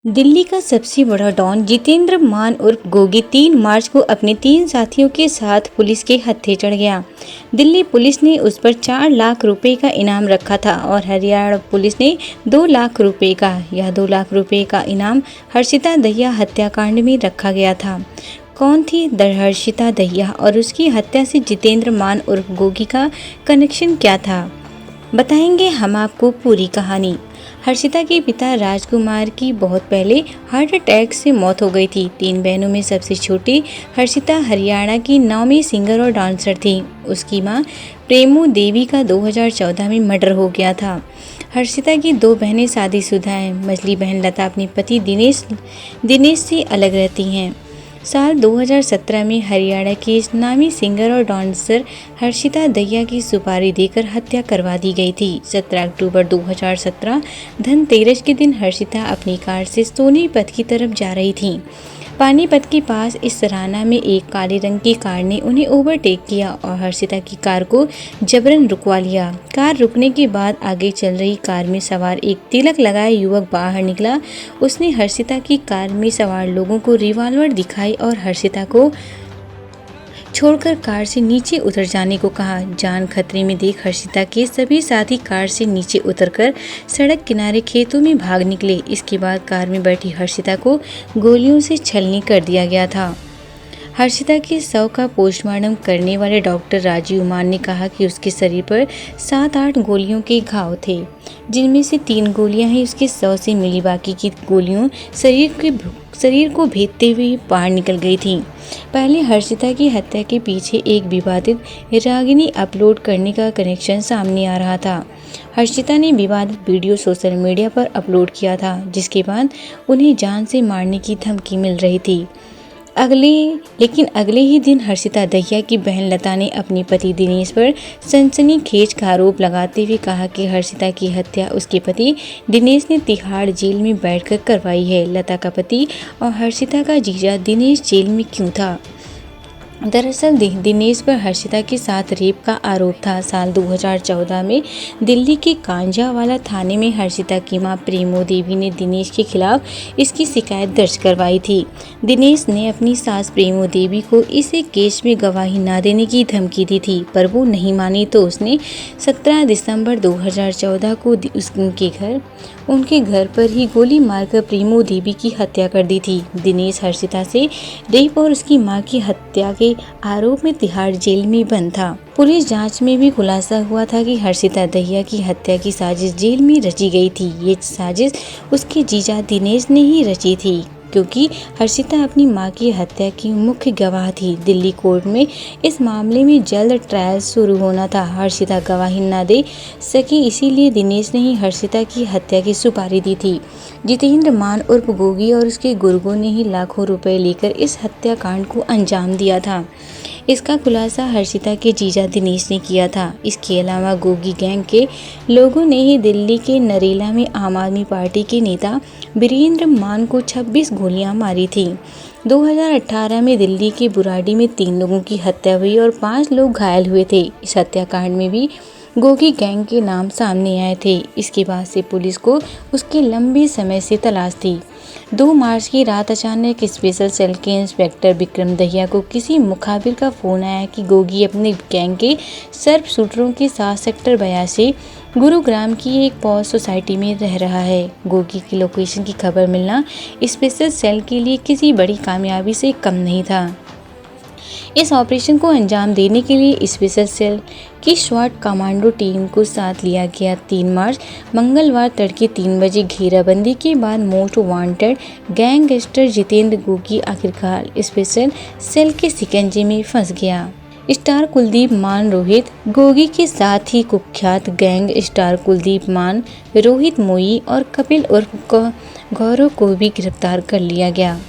दिल्ली का सबसे बड़ा डॉन जितेंद्र मान उर्फ गोगी 3 मार्च को अपने 3 साथियों के साथ पुलिस के हत्थे चढ़ गया। दिल्ली पुलिस ने उस पर 4 लाख रुपए का इनाम रखा था और हरियाणा पुलिस ने 2 लाख रुपए का। यह 2 लाख रुपए का इनाम हर्षिता दहिया हत्याकांड में रखा गया था। कौन थी हर्षिता दहिया और उसकी हत्या से जितेंद्र मान उर्फ गोगी का कनेक्शन क्या था, बताएंगे हम आपको पूरी कहानी। हर्षिता के पिता राजकुमार की बहुत पहले हार्ट अटैक से मौत हो गई थी। 3 बहनों में सबसे छोटी हर्षिता हरियाणा की नामी सिंगर और डांसर थी। उसकी मां प्रेमू देवी का 2014 में मर्डर हो गया था। हर्षिता की 2 बहनें शादीशुदा हैं। मझली बहन लता अपने पति दिनेश से अलग रहती हैं। साल 2017 में हरियाणा की नामी सिंगर और डांसर हर्षिता दहिया की सुपारी देकर हत्या करवा दी गई थी। 17 अक्टूबर 2017 धनतेरस के दिन हर्षिता अपनी कार से सोनीपत की तरफ जा रही थी। पानीपत के पास इस सराना में एक काले रंग की कार ने उन्हें ओवरटेक किया और हर्षिता की कार को जबरन रुकवा लिया। कार रुकने के बाद आगे चल रही कार में सवार एक तिलक लगाए युवक बाहर निकला। उसने हर्षिता की कार में सवार लोगों को रिवॉल्वर दिखाई और हर्षिता को छोड़कर कार से नीचे उतर जाने को कहा। जान खतरे में देख हर्षिता के सभी साथी कार से नीचे उतरकर सड़क किनारे खेतों में भाग निकले। इसके बाद कार में बैठी हर्षिता को गोलियों से छलनी कर दिया गया था। हर्षिता के शव का पोस्टमार्टम करने वाले डॉक्टर राजीव मान ने कहा कि उसके शरीर पर 7-8 गोलियों के घाव थे, जिनमें से 3 गोलियां ही उसके शव से मिली। बाकी की गोलियों शरीर को भेदते हुए बाहर निकल गई थीं। पहले हर्षिता की हत्या के पीछे एक विवादित रागिनी अपलोड करने का कनेक्शन सामने आ रहा था। हर्षिता ने विवादित वीडियो सोशल मीडिया पर अपलोड किया था, जिसके बाद उन्हें जान से मारने की धमकी मिल रही थी। अगले ही दिन हर्षिता दहिया की बहन लता ने अपने पति दिनेश पर सनसनीखेज का आरोप लगाते हुए कहा कि हर्षिता की हत्या उसके पति दिनेश ने तिहाड़ जेल में बैठकर करवाई है। लता का पति और हर्षिता का जीजा दिनेश जेल में क्यों था? दरअसल दिनेश पर हर्षिता के साथ रेप का आरोप था। साल 2014 में दिल्ली के कांजावाला थाने में हर्षिता की मां प्रेमू देवी ने दिनेश के खिलाफ इसकी शिकायत दर्ज करवाई थी। दिनेश ने अपनी सास प्रेमू देवी को इस केस में गवाही न देने की धमकी दी थी, पर वो नहीं मानी तो उसने 17 दिसंबर 2014 को उनके घर पर ही गोली मारकर प्रेमू देवी की हत्या कर दी थी। दिनेश हर्षिता से रेप और उसकी मां की हत्या के आरोप में तिहाड़ जेल में बंद था। पुलिस जांच में भी खुलासा हुआ था कि हर्षिता दहिया की हत्या की साजिश जेल में रची गई थी। ये साजिश उसके जीजा दिनेश ने ही रची थी, क्योंकि हर्षिता अपनी मां की हत्या की मुख्य गवाह थी। दिल्ली कोर्ट में इस मामले में जल्द ट्रायल शुरू होना था। हर्षिता गवाही न दे सकी, इसीलिए दिनेश ने ही हर्षिता की हत्या की सुपारी दी थी। जितेंद्र मान उर्फ गोगी और उसके गुर्गों ने ही लाखों रुपए लेकर इस हत्याकांड को अंजाम दिया था। इसका खुलासा हर्षिता के जीजा दिनेश ने किया था। इसके अलावा गोगी गैंग के लोगों ने ही दिल्ली के नरेला में आम आदमी पार्टी के नेता वीरेंद्र मान को 26 गोलियां मारी थी। 2018 में दिल्ली के बुराड़ी में 3 लोगों की हत्या हुई और 5 लोग घायल हुए थे। इस हत्याकांड में भी गोगी गैंग के नाम सामने आए थे। इसके बाद से पुलिस को उसके लंबे समय से तलाश थी। 2 मार्च की रात अचानक स्पेशल सेल के इंस्पेक्टर विक्रम दहिया को किसी मुखबिर का फोन आया कि गोगी अपने गैंग के सर्प शूटरों के साथ सेक्टर 82 गुरुग्राम की एक पॉश सोसाइटी में रह रहा है। गोगी की लोकेशन की खबर मिलना स्पेशल सेल के लिए किसी बड़ी कामयाबी से कम नहीं था। इस ऑपरेशन को अंजाम देने के लिए स्पेशल सेल की स्वाट कमांडो टीम को साथ लिया गया। 3 मार्च मंगलवार तड़के 3 बजे घेराबंदी के बाद most wanted gangster Jitendra Gogi आखिरकार स्पेशल सेल के शिकंजे में फंस गया। स्टार कुलदीप मान रोहित गोगी के साथ ही कुख्यात गैंग स्टार कुलदीप मान, रोहित मोई और कपिल उर्फ गौरव को भी गिरफ्तार कर लिया गया।